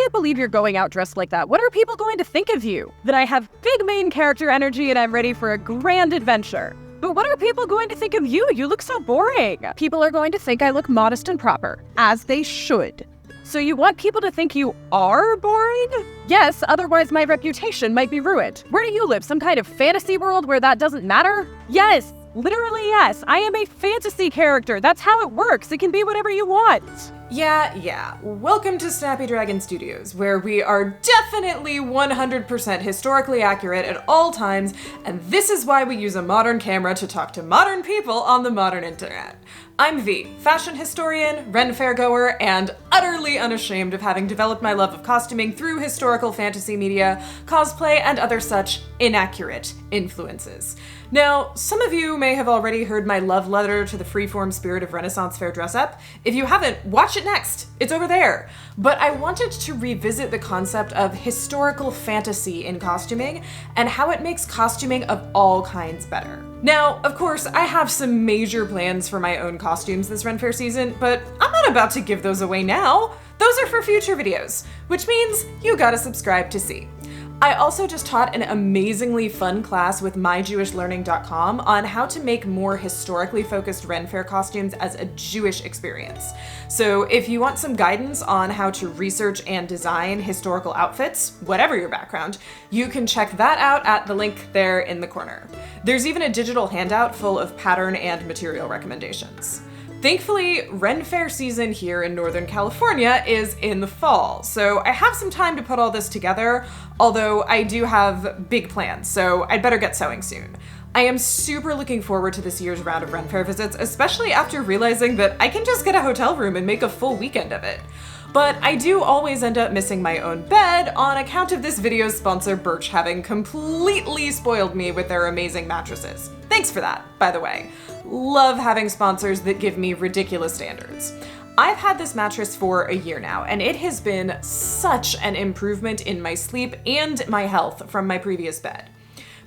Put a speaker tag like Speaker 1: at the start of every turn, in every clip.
Speaker 1: can't believe you're going out dressed like that. What are people going to think of you? That I have big main character energy and I'm ready for a grand adventure. But what are people going to think of you? You look so boring. People are going to think I look modest and proper, as they should. So you want people to think you are boring? Yes, otherwise my reputation might be ruined. Where do you live? Some kind of fantasy world where that doesn't matter? Yes, literally yes. I am a fantasy character. That's how it works. It can be whatever you want.
Speaker 2: Yeah. Welcome to SnappyDragon Studios, where we are definitely 100% historically accurate at all times, and this is why we use a modern camera to talk to modern people on the modern internet. I'm V, fashion historian, Ren Faire goer, and utterly unashamed of having developed my love of costuming through historical fantasy media, cosplay, and other such inaccurate influences. Now, some of you may have already heard my love letter to the freeform spirit of Renaissance Faire dress-up. If you haven't, watch it next. It's over there. But I wanted to revisit the concept of historical fantasy in costuming and how it makes costuming of all kinds better. Now, of course, I have some major plans for my own costumes this Ren Faire season, but I'm not about to give those away now. Those are for future videos, which means you gotta subscribe to see. I also just taught an amazingly fun class with myjewishlearning.com on how to make more historically focused Ren Faire costumes as a Jewish experience. So if you want some guidance on how to research and design historical outfits, whatever your background, you can check that out at the link there in the corner. There's even a digital handout full of pattern and material recommendations. Thankfully, Ren Faire season here in Northern California is in the fall, so I have some time to put all this together, although I do have big plans, so I'd better get sewing soon. I am super looking forward to this year's round of Ren Faire visits, especially after realizing that I can just get a hotel room and make a full weekend of it. But I do always end up missing my own bed on account of this video's sponsor Birch having completely spoiled me with their amazing mattresses. Thanks for that, by the way. Love having sponsors that give me ridiculous standards. I've had this mattress for a year now, and it has been such an improvement in my sleep and my health from my previous bed.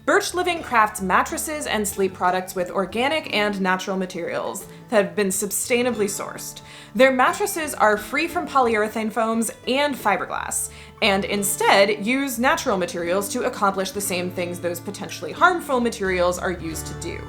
Speaker 2: Birch Living crafts mattresses and sleep products with organic and natural materials that have been sustainably sourced. Their mattresses are free from polyurethane foams and fiberglass, and instead use natural materials to accomplish the same things those potentially harmful materials are used to do.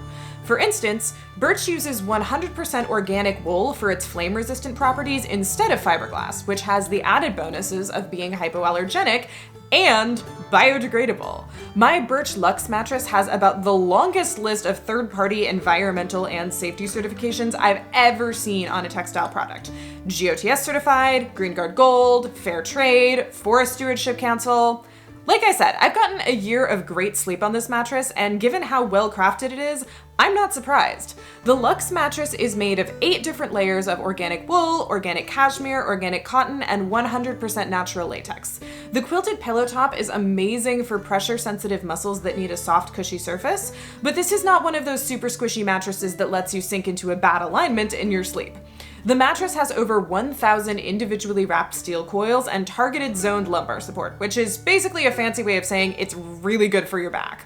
Speaker 2: For instance, Birch uses 100% organic wool for its flame-resistant properties instead of fiberglass, which has the added bonuses of being hypoallergenic and biodegradable. My Birch Luxe mattress has about the longest list of third-party environmental and safety certifications I've ever seen on a textile product. GOTS certified, Green Guard Gold, Fair Trade, Forest Stewardship Council. Like I said, I've gotten a year of great sleep on this mattress, and given how well crafted it is, I'm not surprised. The Luxe mattress is made of 8 different layers of organic wool, organic cashmere, organic cotton, and 100% natural latex. The quilted pillow top is amazing for pressure-sensitive muscles that need a soft, cushy surface, but this is not one of those super squishy mattresses that lets you sink into a bad alignment in your sleep. The mattress has over 1,000 individually wrapped steel coils and targeted zoned lumbar support, which is basically a fancy way of saying it's really good for your back.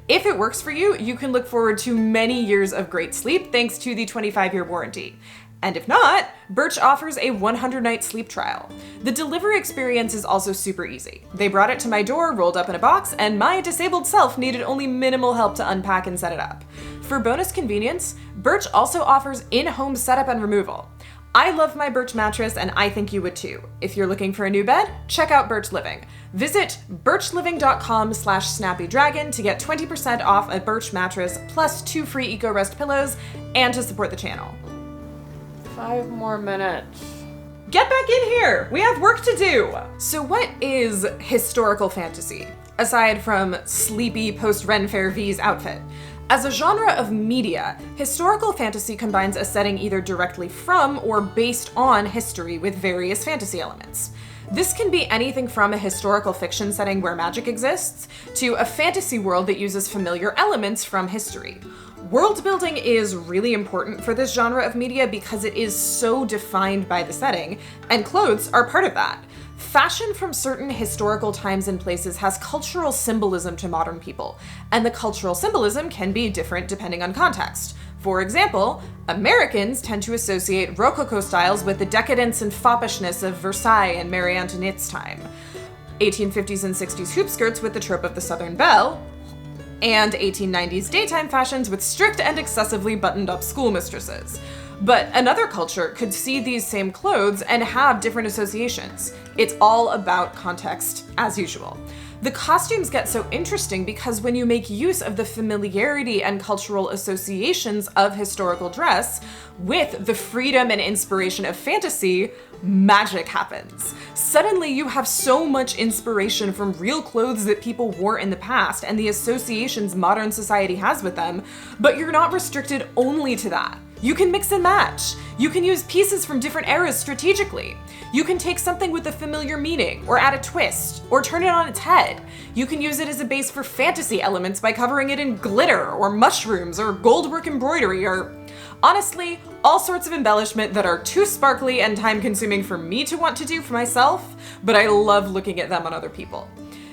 Speaker 2: If it works for you, you can look forward to many years of great sleep thanks to the 25-year warranty. And if not, Birch offers a 100-night sleep trial. The delivery experience is also super easy. They brought it to my door, rolled up in a box, and my disabled self needed only minimal help to unpack and set it up. For bonus convenience, Birch also offers in-home setup and removal. I love my Birch mattress, and I think you would too. If you're looking for a new bed, check out Birch Living. Visit birchliving.com/SnappyDragon to get 20% off a Birch mattress plus 2 free EcoRest pillows and to support the channel.
Speaker 1: 5 more minutes.
Speaker 2: Get back in here! We have work to do! So what is historical fantasy, aside from sleepy post-Ren Faire V's outfit? As a genre of media, historical fantasy combines a setting either directly from or based on history with various fantasy elements. This can be anything from a historical fiction setting where magic exists, to a fantasy world that uses familiar elements from history. World building is really important for this genre of media because it is so defined by the setting, and clothes are part of that. Fashion from certain historical times and places has cultural symbolism to modern people, and the cultural symbolism can be different depending on context. For example, Americans tend to associate Rococo styles with the decadence and foppishness of Versailles and Marie Antoinette's time, 1850s and 60s hoop skirts with the trope of the Southern Belle, and 1890s daytime fashions with strict and excessively buttoned-up schoolmistresses. But another culture could see these same clothes and have different associations. It's all about context, as usual. The costumes get so interesting because when you make use of the familiarity and cultural associations of historical dress with the freedom and inspiration of fantasy, magic happens. Suddenly you have so much inspiration from real clothes that people wore in the past and the associations modern society has with them, but you're not restricted only to that. You can mix and match. You can use pieces from different eras strategically. You can take something with a familiar meaning, or add a twist, or turn it on its head. You can use it as a base for fantasy elements by covering it in glitter, or mushrooms, or goldwork embroidery, or honestly, all sorts of embellishment that are too sparkly and time-consuming for me to want to do for myself, but I love looking at them on other people.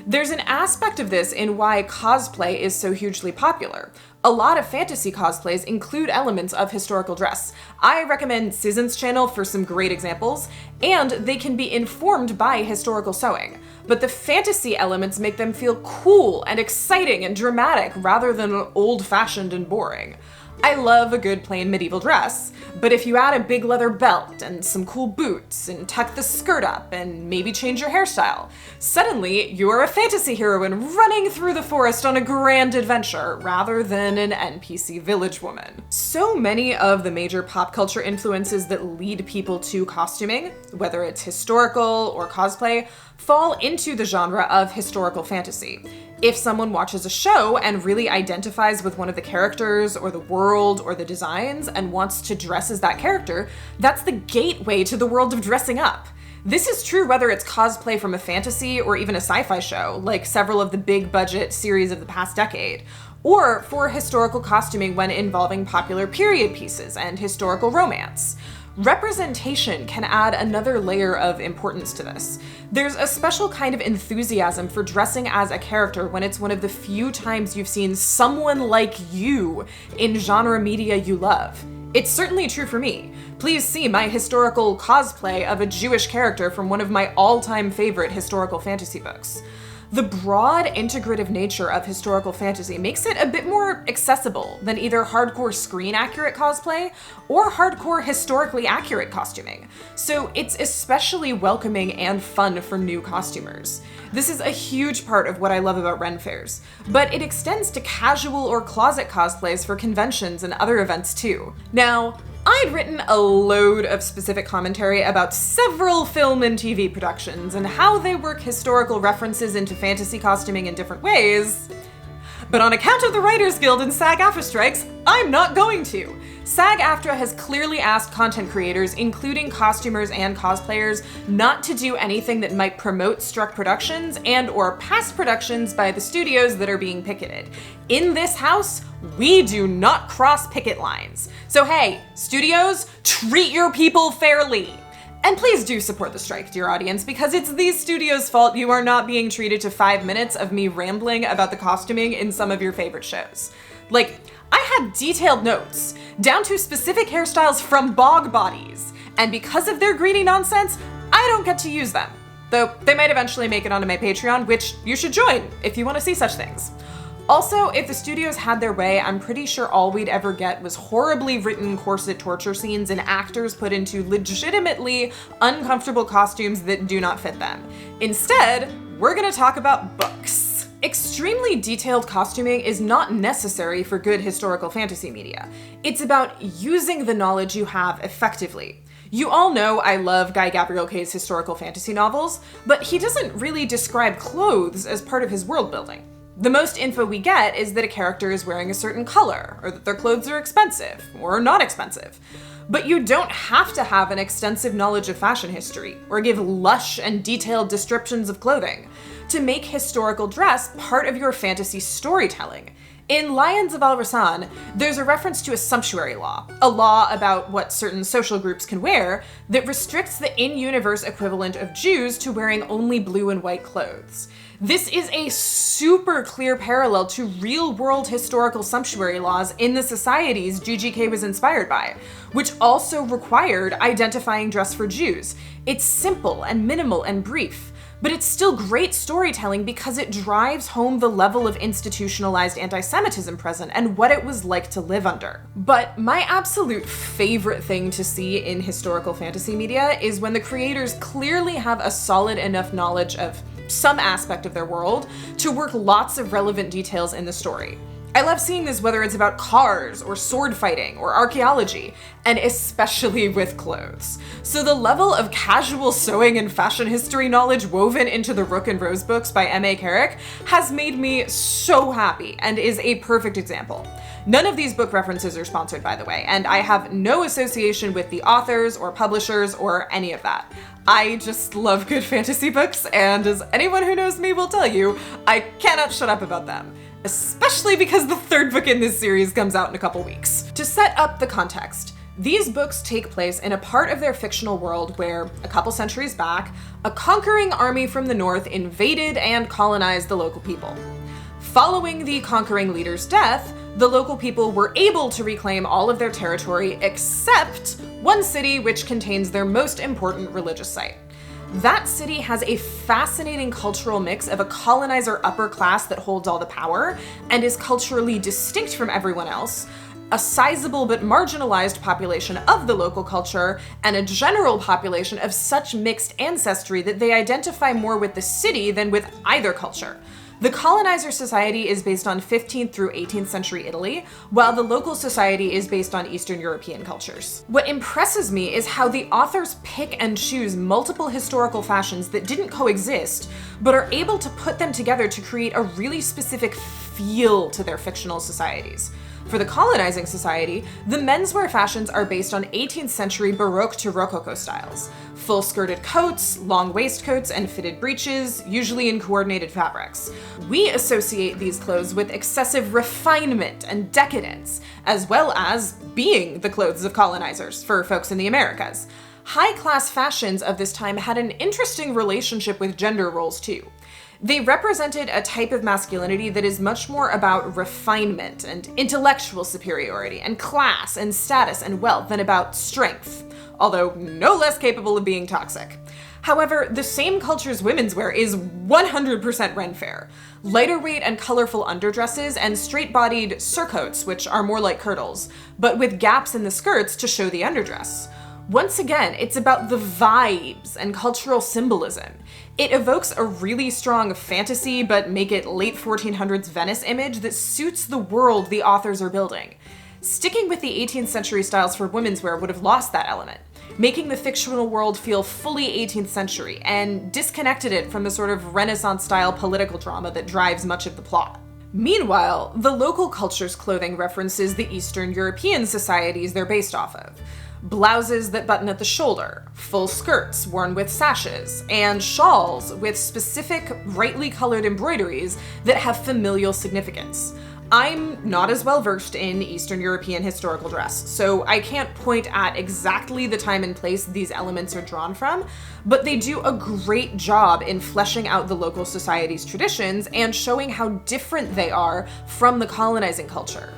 Speaker 2: There's an aspect of this in why cosplay is so hugely popular. A lot of fantasy cosplays include elements of historical dress. I recommend Sizzon's channel for some great examples, and they can be informed by historical sewing. But the fantasy elements make them feel cool and exciting and dramatic rather than old-fashioned and boring. I love a good plain medieval dress, but if you add a big leather belt and some cool boots and tuck the skirt up and maybe change your hairstyle, suddenly you're a fantasy heroine running through the forest on a grand adventure rather than an NPC village woman. So many of the major pop culture influences that lead people to costuming, whether it's historical or cosplay, fall into the genre of historical fantasy. If someone watches a show and really identifies with one of the characters or the world or the designs and wants to dress as that character, that's the gateway to the world of dressing up. This is true whether it's cosplay from a fantasy or even a sci-fi show, like several of the big budget series of the past decade, or for historical costuming when involving popular period pieces and historical romance. Representation can add another layer of importance to this. There's a special kind of enthusiasm for dressing as a character when it's one of the few times you've seen someone like you in genre media you love. It's certainly true for me. Please see my historical cosplay of a Jewish character from one of my all-time favorite historical fantasy books. The broad, integrative nature of historical fantasy makes it a bit more accessible than either hardcore screen-accurate cosplay or hardcore historically accurate costuming, so it's especially welcoming and fun for new costumers. This is a huge part of what I love about Ren Fairs, but it extends to casual or closet cosplays for conventions and other events too. Now, I'd written a load of specific commentary about several film and TV productions and how they work historical references into fantasy costuming in different ways, but on account of the Writers Guild and SAG-AFTRA strikes, I'm not going to. SAG-AFTRA has clearly asked content creators, including costumers and cosplayers, not to do anything that might promote struck productions and/or past productions by the studios that are being picketed. In this house, we do not cross picket lines. So hey, studios, treat your people fairly. And please do support the strike, dear audience, because it's these studios' fault you are not being treated to 5 minutes of me rambling about the costuming in some of your favorite shows. Like, I had detailed notes, down to specific hairstyles from bog bodies, and because of their greedy nonsense, I don't get to use them. Though they might eventually make it onto my Patreon, which you should join if you want to see such things. Also, if the studios had their way, I'm pretty sure all we'd ever get was horribly written corset torture scenes and actors put into legitimately uncomfortable costumes that do not fit them. Instead, we're gonna talk about books. Extremely detailed costuming is not necessary for good historical fantasy media. It's about using the knowledge you have effectively. You all know I love Guy Gabriel Kay's historical fantasy novels, but he doesn't really describe clothes as part of his world building. The most info we get is that a character is wearing a certain color, or that their clothes are expensive, or not expensive. But you don't have to have an extensive knowledge of fashion history, or give lush and detailed descriptions of clothing, to make historical dress part of your fantasy storytelling. In Lions of Al-Rassan, there's a reference to a sumptuary law, a law about what certain social groups can wear that restricts the in-universe equivalent of Jews to wearing only blue and white clothes. This is a super clear parallel to real-world historical sumptuary laws in the societies GGK was inspired by, which also required identifying dress for Jews. It's simple and minimal and brief, but it's still great storytelling because it drives home the level of institutionalized anti-Semitism present and what it was like to live under. But my absolute favorite thing to see in historical fantasy media is when the creators clearly have a solid enough knowledge of some aspect of their world to work lots of relevant details in the story. I love seeing this whether it's about cars or sword fighting or archaeology, and especially with clothes. So the level of casual sewing and fashion history knowledge woven into the Rook and Rose books by M.A. Carrick has made me so happy and is a perfect example. None of these book references are sponsored, by the way, and I have no association with the authors or publishers or any of that. I just love good fantasy books, and as anyone who knows me will tell you, I cannot shut up about them. Especially because the third book in this series comes out in a couple weeks. To set up the context, these books take place in a part of their fictional world where, a couple centuries back, a conquering army from the north invaded and colonized the local people. Following the conquering leader's death, the local people were able to reclaim all of their territory except one city which contains their most important religious site. That city has a fascinating cultural mix of a colonizer upper class that holds all the power and is culturally distinct from everyone else, a sizable but marginalized population of the local culture, and a general population of such mixed ancestry that they identify more with the city than with either culture. The colonizer society is based on 15th through 18th century Italy, while the local society is based on Eastern European cultures. What impresses me is how the authors pick and choose multiple historical fashions that didn't coexist, but are able to put them together to create a really specific feel to their fictional societies. For the colonizing society, the menswear fashions are based on 18th century Baroque to Rococo styles. Full-skirted coats, long waistcoats, and fitted breeches, usually in coordinated fabrics. We associate these clothes with excessive refinement and decadence, as well as being the clothes of colonizers for folks in the Americas. High-class fashions of this time had an interesting relationship with gender roles too. They represented a type of masculinity that is much more about refinement and intellectual superiority and class and status and wealth than about strength, although no less capable of being toxic. However, the same culture's women's wear is 100% Ren Faire. Lighter weight and colorful underdresses and straight-bodied surcoats, which are more like kirtles, but with gaps in the skirts to show the underdress. Once again, it's about the vibes and cultural symbolism. It evokes a really strong fantasy, but make it late 1400s Venice image that suits the world the authors are building. Sticking with the 18th century styles for women's wear would have lost that element, making the fictional world feel fully 18th century and disconnected it from the sort of Renaissance style political drama that drives much of the plot. Meanwhile, the local culture's clothing references the Eastern European societies they're based off of. Blouses that button at the shoulder, full skirts worn with sashes, and shawls with specific brightly colored embroideries that have familial significance. I'm not as well versed in Eastern European historical dress, so I can't point at exactly the time and place these elements are drawn from, but they do a great job in fleshing out the local society's traditions and showing how different they are from the colonizing culture.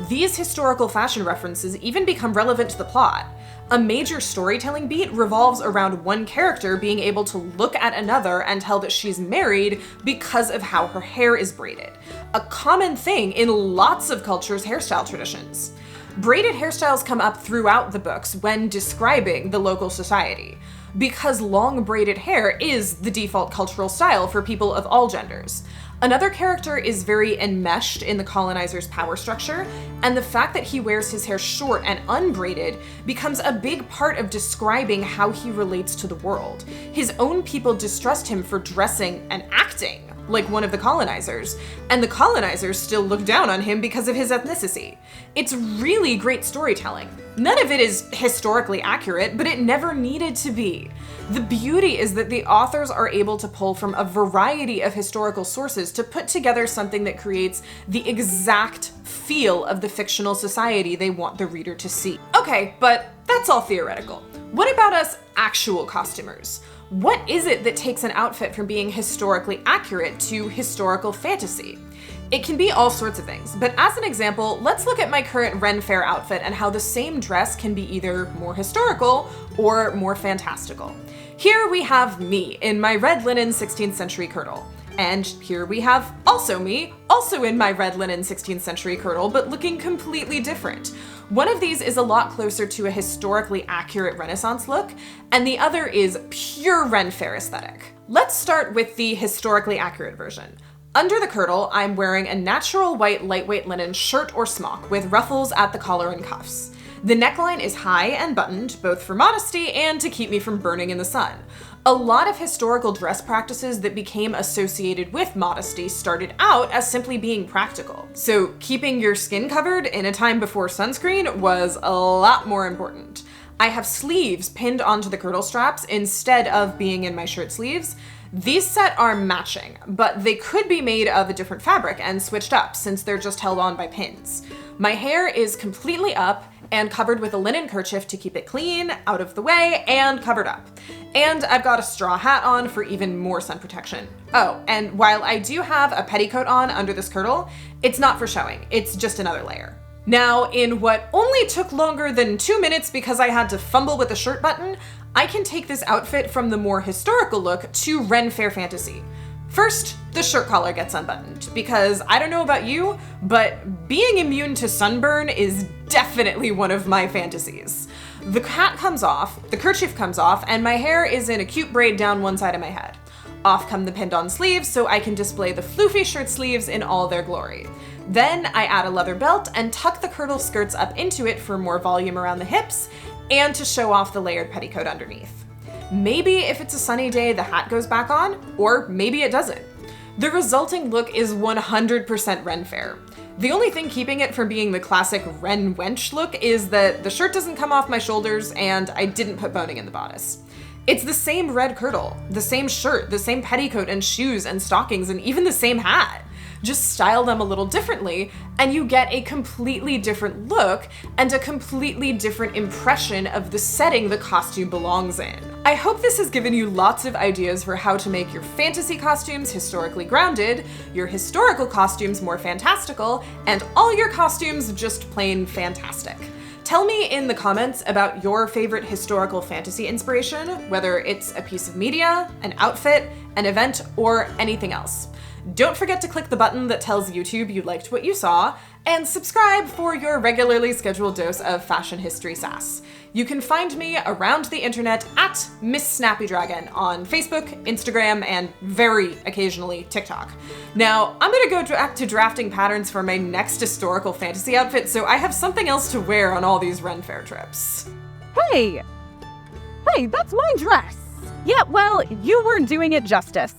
Speaker 2: These historical fashion references even become relevant to the plot. A major storytelling beat revolves around one character being able to look at another and tell that she's married because of how her hair is braided, a common thing in lots of cultures' hairstyle traditions. Braided hairstyles come up throughout the books when describing the local society, because long braided hair is the default cultural style for people of all genders. Another character is very enmeshed in the colonizer's power structure, and the fact that he wears his hair short and unbraided becomes a big part of describing how he relates to the world. His own people distrust him for dressing and acting like one of the colonizers, and the colonizers still look down on him because of his ethnicity. It's really great storytelling. None of it is historically accurate, but it never needed to be. The beauty is that the authors are able to pull from a variety of historical sources to put together something that creates the exact feel of the fictional society they want the reader to see. Okay, but that's all theoretical. What about us actual costumers? What is it that takes an outfit from being historically accurate to historical fantasy? It can be all sorts of things, but as an example, let's look at my current Ren Faire outfit and how the same dress can be either more historical or more fantastical. Here we have me in my red linen 16th century kirtle. And here we have also me, also in my red linen 16th century kirtle, but looking completely different. One of these is a lot closer to a historically accurate Renaissance look, and the other is pure Ren Faire aesthetic. Let's start with the historically accurate version. Under the kirtle, I'm wearing a natural white lightweight linen shirt or smock with ruffles at the collar and cuffs. The neckline is high and buttoned, both for modesty and to keep me from burning in the sun. A lot of historical dress practices that became associated with modesty started out as simply being practical. So keeping your skin covered in a time before sunscreen was a lot more important. I have sleeves pinned onto the kirtle straps instead of being in my shirt sleeves. These set are matching, but they could be made of a different fabric and switched up since they're just held on by pins. My hair is completely up and covered with a linen kerchief to keep it clean, out of the way, and covered up. And I've got a straw hat on for even more sun protection. Oh, and while I do have a petticoat on under this kirtle, it's not for showing, it's just another layer. Now, in what only took longer than 2 minutes because I had to fumble with the shirt button, I can take this outfit from the more historical look to Ren Faire fantasy. First, the shirt collar gets unbuttoned, because I don't know about you, but being immune to sunburn is definitely one of my fantasies. The hat comes off, the kerchief comes off, and my hair is in a cute braid down one side of my head. Off come the pinned-on sleeves so I can display the floofy shirt sleeves in all their glory. Then I add a leather belt and tuck the kirtle skirts up into it for more volume around the hips and to show off the layered petticoat underneath. Maybe if it's a sunny day, the hat goes back on, or maybe it doesn't. The resulting look is 100% Ren Faire. The only thing keeping it from being the classic Ren wench look is that the shirt doesn't come off my shoulders and I didn't put boning in the bodice. It's the same red kirtle, the same shirt, the same petticoat and shoes and stockings, and even the same hat. Just style them a little differently, and you get a completely different look and a completely different impression of the setting the costume belongs in. I hope this has given you lots of ideas for how to make your fantasy costumes historically grounded, your historical costumes more fantastical, and all your costumes just plain fantastic. Tell me in the comments about your favorite historical fantasy inspiration, whether it's a piece of media, an outfit, an event, or anything else. Don't forget to click the button that tells YouTube you liked what you saw, and subscribe for your regularly scheduled dose of fashion history sass. You can find me around the internet at Miss SnappyDragon on Facebook, Instagram, and very occasionally TikTok. Now, I'm gonna go back to drafting patterns for my next historical fantasy outfit, so I have something else to wear on all these Ren Faire trips.
Speaker 1: Hey, that's my dress. Yeah, well, you weren't doing it justice.